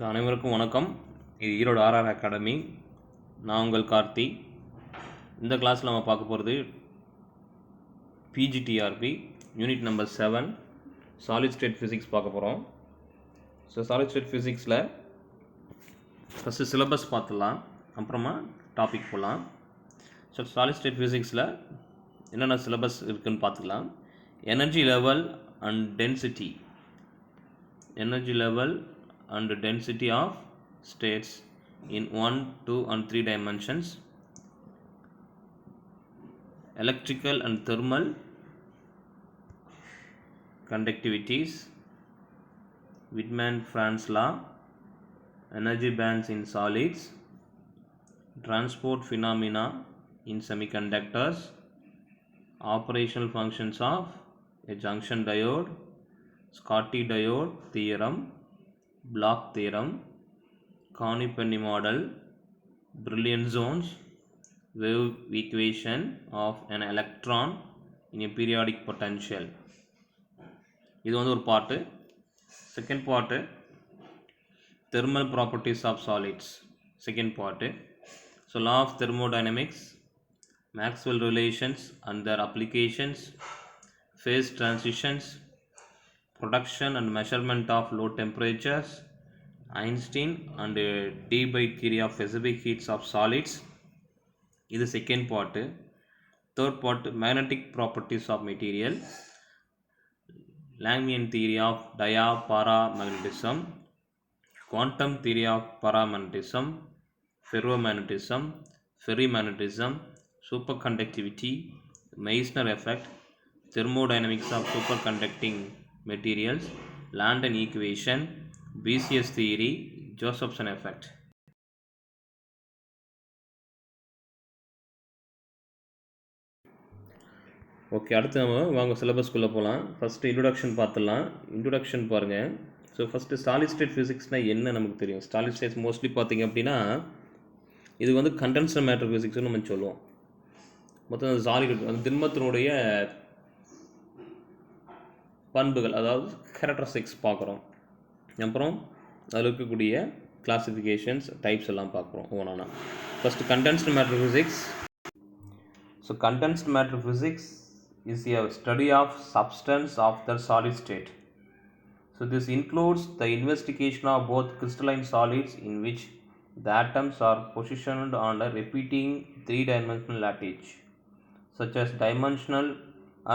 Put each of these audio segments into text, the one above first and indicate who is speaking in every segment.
Speaker 1: அனைவருக்கும் வணக்கம். இது ஈரோடு ஆர்ஆர் அகாடமி. நான் உங்கள் கார்த்தி. இந்த கிளாஸில் நம்ம பார்க்க போகிறது PGTRB unit number 7 solid state physics பார்க்க போகிறோம். ஸோ சாலிட் ஸ்டேட் ஃபிசிக்ஸில் ஃபஸ்ட்டு சிலபஸ் பார்த்துடலாம், அப்புறமா டாபிக் போகலாம். ஸோ சாலிட் ஸ்டேட் ஃபிசிக்ஸில் என்னென்ன சிலபஸ் இருக்குதுன்னு பார்த்துக்கலாம். Energy level and density, energy level and density of states in 1, 2 and 3 dimensions, electrical and thermal conductivities, Widman-Franz law, energy bands in solids, transport phenomena in semiconductors, operational functions of a junction diode, Schottky diode theorem, Bloch theorem, Kearney-Penny model, brilliant zones, wave equation of an electron in a periodic potential. இது வந்து ஒரு part. Second part thermal properties of solids, second part. So law of thermodynamics, Maxwell relations and their applications, phase transitions, production and measurement of low temperatures, Einstein and Debye theory of specific heats of solids. இது second part. Third part magnetic properties of material, Langmuir theory of diaparamagnetism, quantum theory of paramagnetism, ferromagnetism, ferrimagnetism, superconductivity, Meissner effect, thermodynamics of superconducting materials, Landon equation, BCS theory, Josephson effect. Okay, அடுத்து நம்ம வாங்க சிலபஸ்க்குள்ளே போகலாம். First introduction பார்த்துடலாம். Introduction பாருங்கள். So first solid state ஃபிசிக்ஸ்னால் என்ன நமக்கு தெரியும். Solid states mostly பார்த்திங்க அப்படின்னா இது வந்து கண்டென்ஸ்டு மேட்டர் ஃபிசிக்ஸ்னு நம்ம சொல்லுவோம். மொத்தம் சாலிட் அந்த திண்மத்தினுடைய பண்புகள், அதாவது கேரக்டரிஸ்டிக்ஸ் பார்க்குறோம். அப்புறம் அதில் இருக்கக்கூடிய கிளாசிஃபிகேஷன்ஸ், டைப்ஸ் எல்லாம் பார்க்குறோம் ஒவ்வொன்றா. First condensed matter physics. So condensed matter physics is a study of substance of the solid state. So this includes the investigation of both crystalline solids in which the atoms are positioned on a repeating three-dimensional lattice, such as dimensional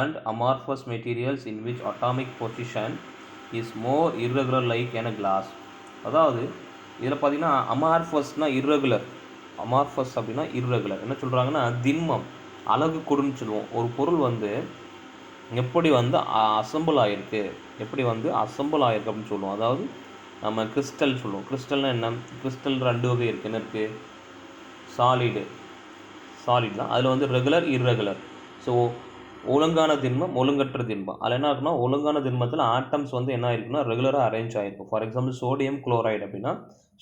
Speaker 1: and amorphous materials in which atomic position is more irregular like in a glass. அதாவது இதில் பார்த்தீங்கன்னா அமார்ஃபஸ்னால் irregular, amorphous அப்படின்னா irregular. என்ன சொல்கிறாங்கன்னா திண்மம், அலகு கொடுன்னு சொல்லுவோம். ஒரு பொருள் வந்து எப்படி வந்து அசம்பிள் ஆகிருக்கு, எப்படி வந்து அசம்பிள் ஆகிருக்கு அப்படின்னு சொல்லுவோம். அதாவது நம்ம கிறிஸ்டல் சொல்லுவோம். கிறிஸ்டல்னால் என்ன? கிறிஸ்டல் ரெண்டு வகை இருக்குது. என்ன இருக்குது? சாலிட் தான். அதில் வந்து ரெகுலர், இர்ரெகுலர். ஸோ ஒழுங்கான திண்மம், ஒழுங்கற்ற திண்மம். அதில் என்ன இருக்குன்னா ஒழுங்கான திண்மத்தில் ஆட்டம்ஸ் வந்து என்ன ஆயிருக்குன்னா ரெகுலராக அரேஞ்ச் ஆகிருக்கும். ஃபார் எக்ஸாம்பிள் சோடியம் குளோரைடு அப்படின்னா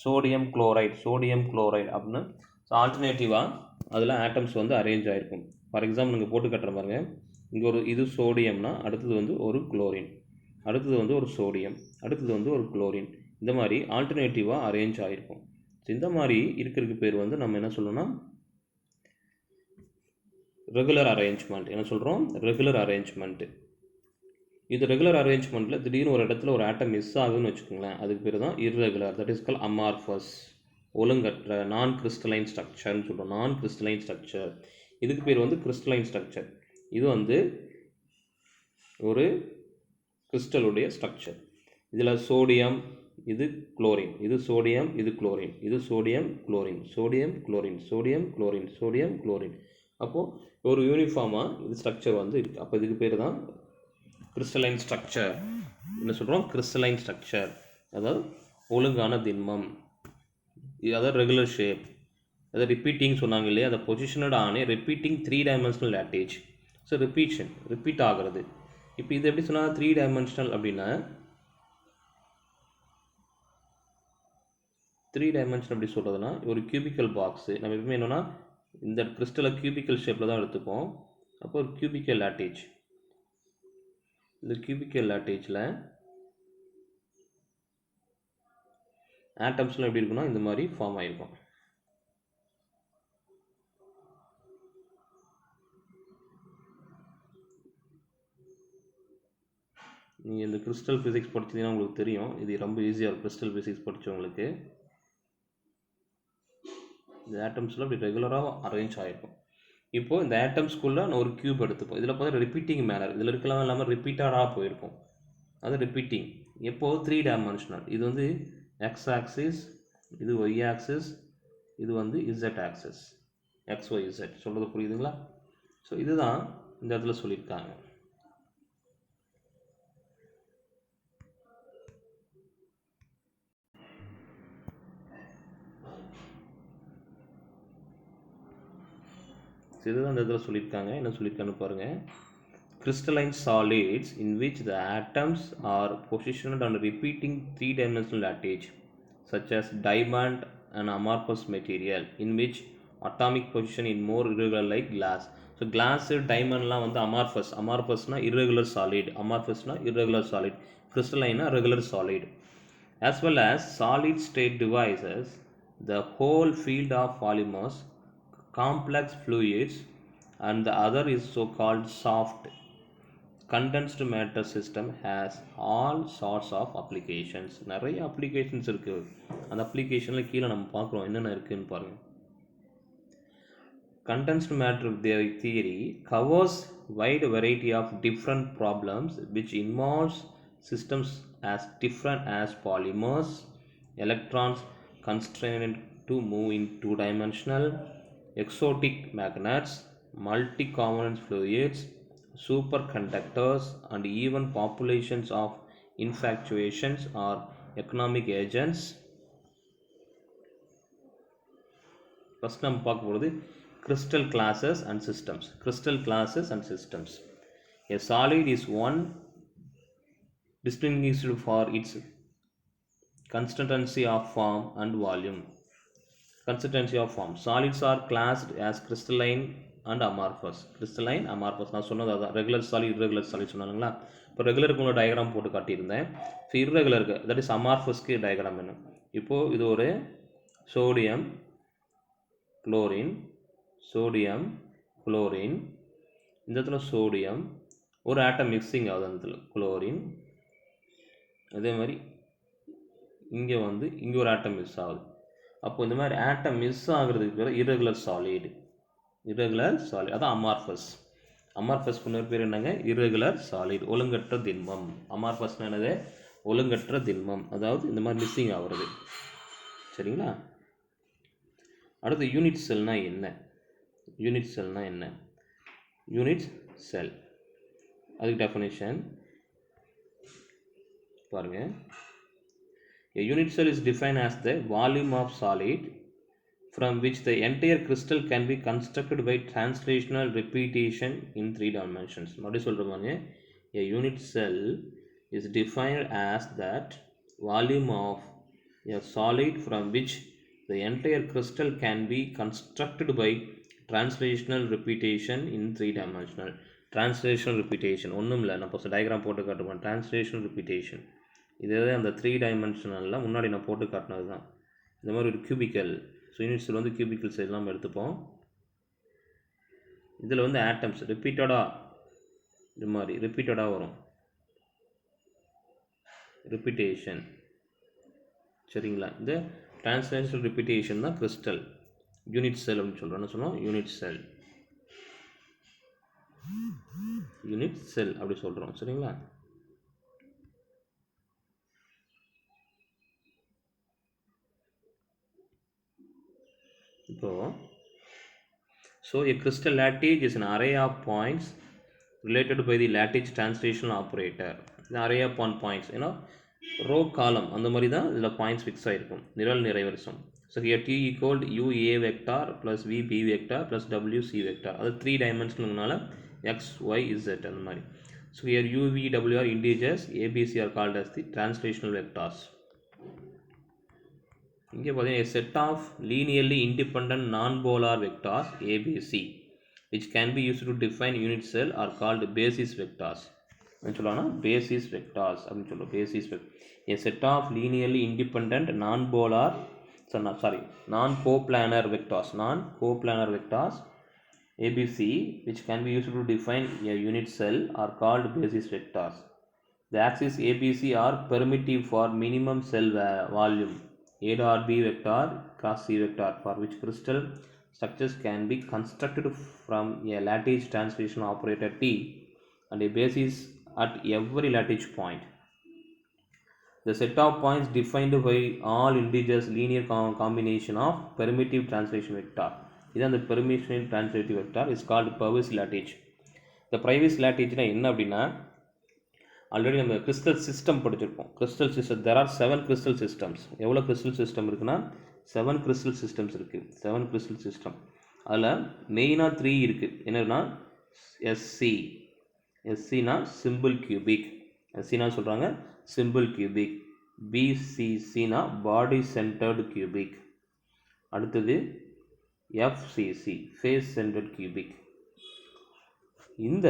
Speaker 1: சோடியம் குளோரைடு அப்படின்னு. ஸோ ஆல்டர்னேட்டிவாக அதில் ஆட்டம்ஸ் வந்து அரேஞ்ச் ஆகிருக்கும். ஃபார் எக்ஸாம்பிள் நீங்கள் போட்டு கட்டுற பாருங்க. இங்கே ஒரு இது சோடியம்னா அடுத்தது வந்து ஒரு குளோரின், அடுத்தது வந்து ஒரு சோடியம், அடுத்தது வந்து ஒரு குளோரின். இந்த மாதிரி ஆல்டர்னேட்டிவாக அரேஞ்ச் ஆகிருக்கும். ஸோ இந்த மாதிரி இருக்கிறதுக்கு பேர் வந்து நம்ம என்ன சொல்லணும்னா ரெகுலர் அரேஞ்ச்மெண்ட். என்ன சொல்கிறோம்? Regular arrangement. இது ரெகுலர் அரேஞ்ச்மெண்ட்டில் திடீர்னு ஒரு இடத்துல ஒரு ஆட்டம் மிஸ் ஆகுதுன்னு வச்சுக்கோங்களேன், அதுக்கு பேர் தான் irregular. That is call amorphous, ஒழுங்கற்ற, நான் கிறிஸ்டலைன் ஸ்ட்ரக்சர்னு சொல்கிறோம். நான் கிறிஸ்டலைன் ஸ்ட்ரக்சர். இதுக்கு பேர் வந்து கிறிஸ்டலைன் ஸ்ட்ரக்சர். இது வந்து ஒரு கிறிஸ்டலுடைய ஸ்ட்ரக்சர். இதில் சோடியம், இது குளோரின், இது சோடியம், இது குளோரின், இது sodium chlorine, sodium chlorine, sodium chlorine, sodium chlorine. அப்போது ஒரு யூனிஃபார்மாக இது ஸ்ட்ரக்சர் வந்து இருக்குது. அப்போ இதுக்கு பேர் தான் கிறிஸ்டலைன் ஸ்ட்ரக்சர். என்ன சொல்கிறோம்? கிறிஸ்டலைன் ஸ்ட்ரக்சர், அதாவது ஒழுங்கான திண்மம், அதாவது ரெகுலர் ஷேப். அதை ரிப்பீட்டிங் சொன்னாங்க இல்லையா, அதை பொசிஷனட் ஆனே repeating 3 dimensional lattice. So repeat ஆகிறது. இப்போ இது எப்படி சொன்னால் 3 dimensional அப்படின்னா 3 dimensional அப்படி சொல்கிறதுனா ஒரு கியூபிக்கல் பாக்ஸு. நம்ம எப்பவுமே என்னென்னா இந்த கிறிஸ்டலை கியூபிக்கல் ஷேப்பில் தான் எடுத்துப்போம். அப்போ ஒரு கியூபிக்கல் lattice. இந்த கியூபிக்கல் latticeல ஆட்டம்ஸ்லாம் எப்படி இருக்குன்னா இந்த மாதிரி ஃபார்ம் ஆகிருக்கும். நீங்கள் இந்த கிறிஸ்டல் ஃபிசிக்ஸ் படிச்சீங்கன்னா உங்களுக்கு தெரியும், இது ரொம்ப ஈஸியாக இருக்கும். கிறிஸ்டல் ஃபிசிக்ஸ் படித்தவங்களுக்கு இந்த ஆட்டம்ஸ்லாம் இப்படி ரெகுலராக அரேஞ்ச் ஆகிருக்கும். இப்போது இந்த ஆட்டம்ஸ்குள்ளே நான் ஒரு கியூப் எடுத்துப்போம். இதில் பார்த்தா ரிப்பீட்டிங் மேனர், இதில் இருக்கலாம் இல்லாமல் ரிப்பீட்டடாக போயிருக்கும். அது ரிப்பீட்டிங். எப்போது 3 டைமென்ஷனல். இது வந்து எக்ஸ் ஆக்சிஸ், இது ஒய் ஆக்சிஸ், இது வந்து Z axis, X Y Z. சொல்கிறது புரியுதுங்களா? ஸோ இதுதான் இந்த இடத்துல சொல்லியிருக்காங்க. இதுதான் இந்த இடத்துல சொல்லியிருக்காங்க. என்ன சொல்லியிருக்காங்கன்னு பாருங்கள். Crystalline solids in which the atoms are positioned on repeating 3-dimensional lattice, such as diamond and amorphous material, in which atomic position is more irregular like glass. So glass, diamond லாம் வந்து amorphous. Amorphousனா irregular solid. Amorphousனா irregular solid. Crystalline regular solid. As well as solid state devices, the whole field of polymers, complex fluids, and the other is so called soft condensed matter system has all sorts of applications. நிறைய applications இருக்குது. அந்த applicationல கீழே நம்ம பார்க்குறோம் என்னென்ன இருக்குன்னு பாருங்கள். Condensed matter theory covers wide variety of different problems which involves systems as different as polymers, electrons constrained to move in 2-dimensional, exotic magnets, multi-component fluids, superconductors, and even populations of infatuations or economic agents. First நம்ம பார்க்க போகிறது crystal classes and systems. Crystal classes and systems. A solid is one distinguished for its consistency of form and volume. Consistency of form. Solids are classed as crystalline and amorphous. Crystalline, amorphous. நான் சொன்னது அதான். Regular solid, irregular solid சொன்னாங்களா? இப்போ ரெகுலருக்கு உள்ள diagram போட்டு காட்டியிருந்தேன். So irregularக்கு, that is அமார்ஃபஸ்க்கு diagram என்ன? இப்போது இது ஒரு சோடியம் குளோரின், சோடியம் குளோரின், இந்த இடத்துல சோடியம், ஒரு ஆட்டம் மிக்சிங் ஆகுது அந்த இடத்துல குளோரின். அதே மாதிரி இங்கே வந்து இங்கே ஒரு ஆட்டம் மிஸ் ஆகுது. அப்போ இந்த மாதிரி ஆட்டம் மிஸ் ஆகுறதுக்கு பேர் irregular solid. irregular solid அதான் அமார்ஃபஸ். அமார்ஃபஸ் இன்னொரு பேர் என்னங்க? irregular solid, ஒழுங்கற்ற திண்மம். அமார்ஃபஸ்னா என்னது? ஒழுங்கற்ற திண்மம், அதாவது இந்த மாதிரி மிஸ்ஸிங் ஆகுறது. சரிங்களா? அடுத்து யூனிட் செல்னா என்ன? யூனிட் செல்னா என்ன? யூனிட் செல் அதுக்கு டெஃபினிஷன் பாருங்க. A unit cell is defined as the volume of solid from which the entire crystal can be constructed by translational repetition in 3 dimensions. மறுபடியும் சொல்கிறோம். A unit cell is defined as that volume of a solid from which the entire crystal can be constructed by translational repetition in 3-dimensional. Translational repetition ஒன்றும் இல்லை, நான் இப்போ diagram போட்டு காட்டுவேன். translational repetition இதே அந்த 3-dimensional முன்னாடி நான் போட்டு காட்டினது தான். இந்த மாதிரி ஒரு கியூபிக்கல். ஸோ யூனிட் செல் வந்து கியூபிக்கல் சைட் நம்ம எடுத்துப்போம். இதில் வந்து ஆட்டம்ஸ் ரிப்பீட்டடாக இது மாதிரி ரிப்பீட்டடாக வரும். ரிப்பீட்டேஷன். சரிங்களா? இந்த டிரான்ஸ்லேஷனல் ரிப்பீட்டேஷன் தான் கிறிஸ்டல் யூனிட் செல் அப்படின்னு சொல்கிறோம். என்ன சொல்லுவோம்? Unit cell. யூனிட் செல் அப்படி சொல்கிறோம். சரிங்களா? So a crystal lattice is an array of points related by the lattice translational operator. The array of points, row column அந்த மாதிரி தான் இதில் பாயிண்ட்ஸ் ஃபிக்ஸ் ஆகிருக்கும். நிரல் நிறைவரிசம். So here t equal u a vector plus v b vector plus w c vector. அது 3 dimensionalனால x y z அந்த மாதிரி. So here u v w are integers, a b c are called as the translational vectors. இங்கே பார்த்தீங்கன்னா a set of linearly independent non-polar vectors a b c which can be used to define unit cell are called basis vectors. சொல்லுவாங்கன்னா basis vectors அப்படின்னு சொல்லுவோம். Basis a set of linearly independent non-polar non-coplanar vectors ABC which can be used to define a unit cell are called basis vectors. The axes ABC are permittive for minimum cell volume A dot B vector cross C vector for which crystal structures can be constructed from a lattice translation operator T and a basis at every lattice point. The set of points defined by all integers linear combination of permittive translation vector. This the permittive translative vector is called Purvis lattice. The Purvis lattice என்ன அப்படின்னா already நம்ம crystal system படிச்சிருப்போம். Crystal system there are 7 crystal systems. எவ்வளோ crystal system இருக்குன்னா 7 crystal systems இருக்குது. 7 crystal system. அதில் மெயினாக 3 இருக்குது. என்னன்னா SCனா சிம்பிள் கியூபிக், SCனா சொல்கிறாங்க சிம்பிள் கியூபிக், BCCனா பாடி சென்டர்டு கியூபிக், அடுத்தது FCC ஃபேஸ் சென்டர்டு கியூபிக். இந்த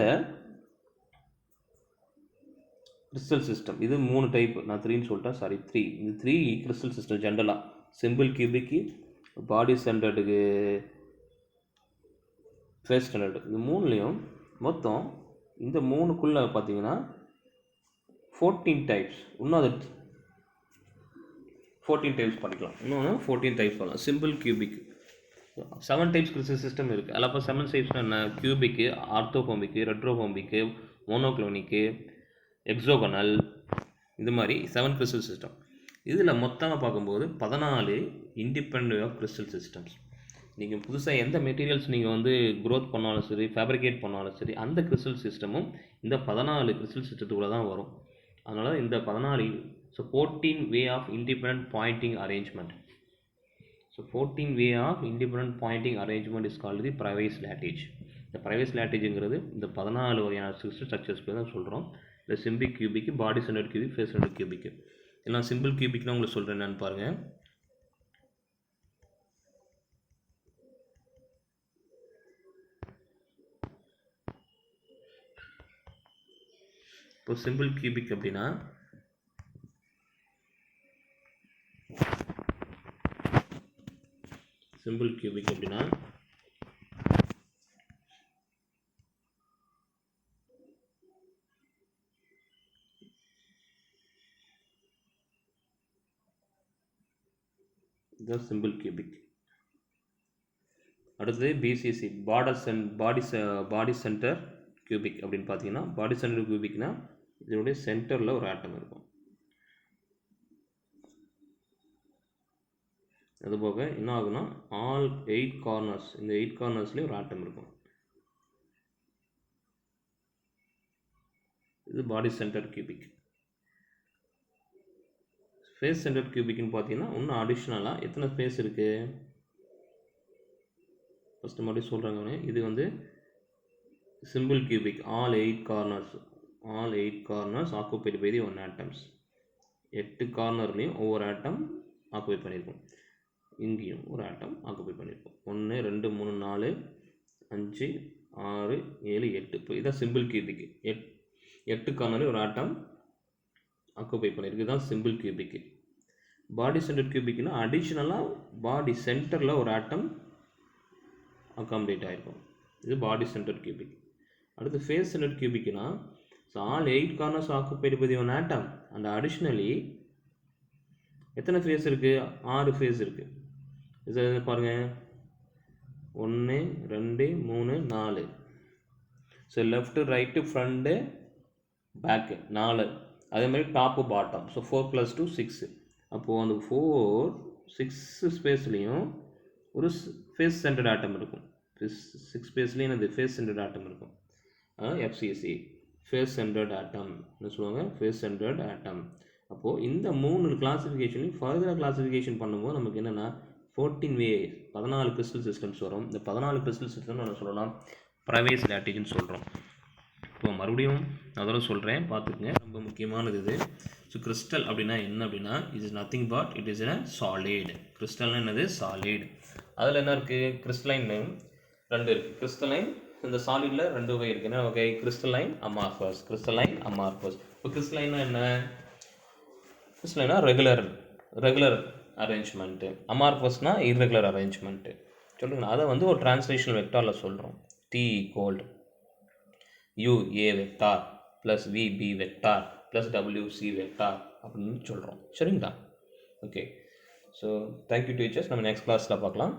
Speaker 1: கிறிஸ்டல் சிஸ்டம் இது 3 டைப். நான் 3ன்னு சொல்லிட்டேன், சாரி 3. இந்த 3 கிறிஸ்டல் சிஸ்டம் ஜென்ரலாக சிம்பிள் கியூபிக்கு, பாடி சென்டர்டுக்கு, ஃபேஸ் சென்டர்டு, இந்த 3லையும் மொத்தம் இந்த 3க்குள்ளே பார்த்தீங்கன்னா 14 டைப்ஸ். இன்னும் அது 14 டைப்ஸ் பண்ணிக்கலாம். இன்னொன்று 14 டைப்ஸ் பண்ணலாம். Simple cubic 7 types crystal system இருக்குது. அதில் அப்போ 7 டைப்ஸ்னால் என்ன? கியூபிக்கு, ஆர்த்தோஃபோமிக்கு, ரெட்ரோஃபோமிக்கு, மோனோக்ளோனிக்கு, எக்ஸோகனல், இது மாதிரி 7 கிறிஸ்டல் சிஸ்டம். இதில் மொத்தமாக பார்க்கும்போது 14 இண்டிபெண்ட் ஆஃப் கிறிஸ்டல் சிஸ்டம்ஸ். நீங்கள் புதுசாக எந்த மெட்டீரியல்ஸ் நீங்கள் வந்து க்ரோத் பண்ணாலும் சரி, ஃபேப்ரிகேட் பண்ணாலும் சரி, அந்த கிறிஸ்டல் சிஸ்டமும் இந்த 14 கிறிஸ்டல் சிஸ்டத்துக்குள்ளே தான் வரும். அதனால் இந்த 14 14 way of independent pointing arrangement. 14 way of independent pointing arrangement is called the Bravais lattice. இந்த ப்ரைவேஸ் லேட்டிஜுங்கிறது இந்த 14 வகையான கிறிஸ்டல் ஸ்ட்ரக்சர்ஸ்க்கு தான் சொல்கிறோம். இந்த simple cubic, body centred cubic, face centred cubic. எல்லாம் சிம்பிள் கியூபிக்னா உங்களுக்கு சொல்கிறேன் என்னன்னு பாருங்கள். இப்போ சிம்பிள் கியூபிக் அப்படின்னா இதுதான் சிம்பிள் கியூபிக். அடுத்தது BCC பாடி சென்டர் கியூபிக் அப்படின்னு பார்த்தீங்கன்னா, பாடி சென்டர் கியூபிக்னா இதனுடைய சென்டரில் ஒரு ஆட்டம் இருக்கும். அதுபோக என்ன ஆகுனா ஆல் 8 கார்னர்ஸ், இந்த 8 கார்னர்ஸ்லேயும் ஒரு ஆட்டம் இருக்கும். இது body centre cubic. Face centre கியூபிக்னு பார்த்தீங்கன்னா இன்னும் அடிஷ்னலாக எத்தனை ஃபேஸ் இருக்குது? ஃபஸ்ட்டு மறுபடியும் சொல்கிறாங்க. இது வந்து simple cubic, all 8 corners occupied by the 1 atoms. 8 கார்னர்லேயும் ஒவ்வொரு ஆட்டம் ஆக்குபை பண்ணியிருக்கோம். இங்கேயும் ஒரு ஆட்டம் ஆக்குபை பண்ணியிருக்கோம். 1 2 3 4 5 6 7 8. இப்போ இதான் சிம்பிள் கியூபிக். 8 கார்னர்லேயும் ஒரு ஆட்டம் ஆக்குபை பண்ணியிருக்கு. இதுதான் சிம்பிள் கியூபிக்கு. பாடி சென்டர் கியூபிக்னா அடிஷ்னலாக பாடி சென்டரில் ஒரு ஆட்டம் அக்காமடேட் ஆகிருக்கும். இது பாடி சென்டர் கியூபிக். அடுத்து ஃபேஸ் சென்டர் கியூபிக்னா all 8 corners occupied by the 1 atom and additionally எத்தனை ஃபேஸ் இருக்குது? 6 ஃபேஸ் இருக்குது. இது பாருங்கள், 1 2 3 4. So left right front back 4. அதே மாதிரி டாப்பு பாட்டம். ஸோ 4 + 2 6. அப்போது அந்த 6 ஸ்பேஸ்லேயும் ஒரு ஃபேஸ் சென்டர்ட் ஆட்டம் இருக்கும். 6 ஸ்பேஸ்லேயும் அது ஃபேஸ் சென்டர்ட் ஆட்டம் இருக்கும். FCC ஃபேஸ் சென்டர்ட் ஆட்டம் என்ன சொல்லுவாங்க? ஃபேஸ் சென்டர்ட் ஆட்டம். அப்போது இந்த 3 கிளாஸிஃபிகேஷனையும் ஃபர்தராக கிளாஸிஃபிகேஷன் பண்ணும்போது நமக்கு என்னென்னா 14 கிறிஸ்டல் சிஸ்டம்ஸ் வரும். இந்த 14 கிறிஸ்டல் சிஸ்டம் நம்ம சொல்லலாம் ப்ரைவேஸ் லேட்டிஜ்னு சொல்கிறோம். இப்போ மறுபடியும் அதோட சொல்கிறேன், பார்த்துக்குங்க, ரொம்ப முக்கியமானது இது. ஸோ கிறிஸ்டல் அப்படின்னா என்ன அப்படின்னா, it is nothing but it is a solid. கிறிஸ்டல்னா என்னது? சாலிட். அதில் என்ன இருக்குது? கிறிஸ்டலைன் 2 இருக்குது. கிறிஸ்டலைன் இந்த சாலிடில் 2 வகை இருக்குது. என்ன வகை? Crystalline, amorphous. Crystalline amorphous. இப்போ கிறிஸ்டலைனா என்ன? கிறிஸ்டலைனா ரெகுலர் அரேஞ்ச்மெண்ட்டு, அமார்பஸ்னா இர்ரெகுலர் அரேஞ்ச்மெண்ட்டு சொல்லுங்கள். அதை வந்து ஒரு டிரான்ஸ்லேஷனல் வெக்டாரில் சொல்கிறோம். T ஈக்குவல்டு UA vector plus VB vector plus WC vector அப்படின்னு சொல்கிறோம். சரிங்களா? ஓகே. So thank you teachers. நம்ம நெக்ஸ்ட் கிளாஸில் பார்க்கலாம்.